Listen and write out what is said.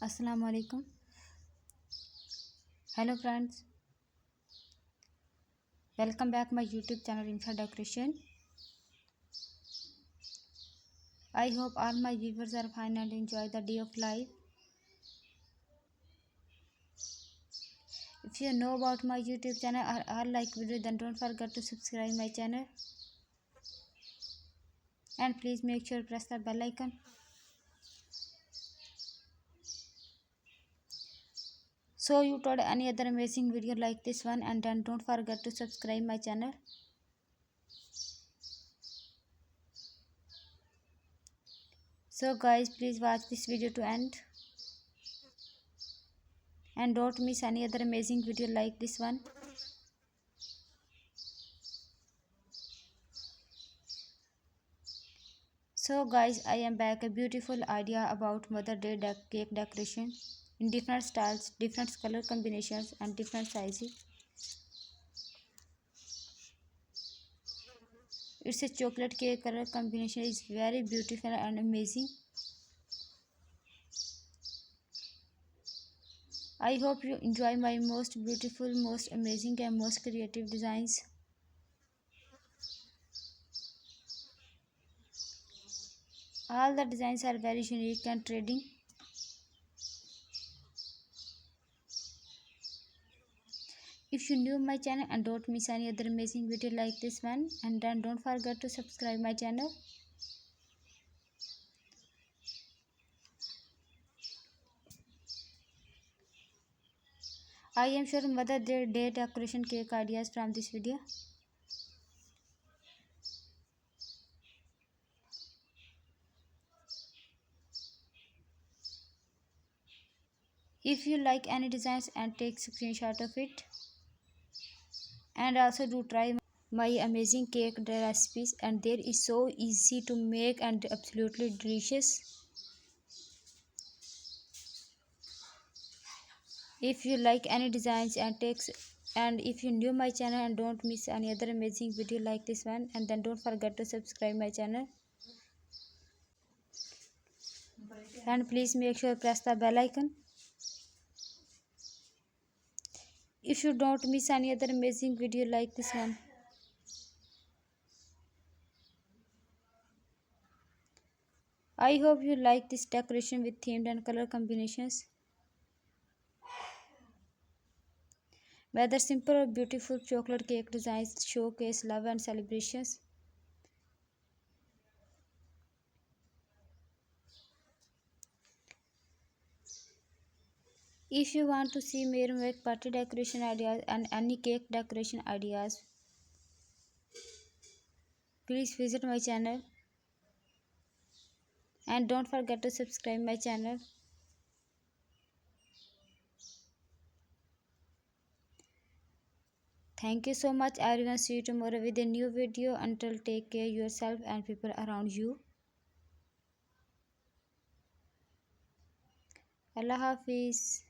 Assalamu alaikum. Hello friends, welcome back my YouTube channel Infra Decoration. I hope all my viewers are fine and enjoy the day of life. If you know about my YouTube channel or like video, then don't forget to subscribe my channel. And please make sure press the bell icon. So you told any other amazing video like this one, and then don't forget to subscribe my channel. So guys, please watch this video to end. And don't miss any other amazing video like this one. So guys, I am back a beautiful idea about Mother Day cake decoration in different styles, different color combinations and different sizes. It's a chocolate cake color combination is very beautiful and amazing. I hope you enjoy my most beautiful, most amazing and most creative designs. All the designs are very unique and trading. If you new my channel and don't miss any other amazing video like this one, and then don't forget to subscribe my channel. I am sure Mother Day decoration cake ideas from this video. If you like any designs and take screenshot of it, and also do try my amazing cake recipes, and there is so easy to make and absolutely delicious. If you like any designs and takes, and if you new my channel and don't miss any other amazing video like this one, and then don't forget to subscribe my channel, and please make sure press the bell icon. If you don't miss any other amazing video like this one. I hope you like this decoration with themed and color combinations. Whether simple or beautiful chocolate cake designs showcase love and celebrations. If you want to see more make party decoration ideas and any cake decoration ideas, please visit my channel. And don't forget to subscribe my channel. Thank you so much everyone. See you tomorrow with a new video. Until take care yourself and people around you. Allah Hafiz.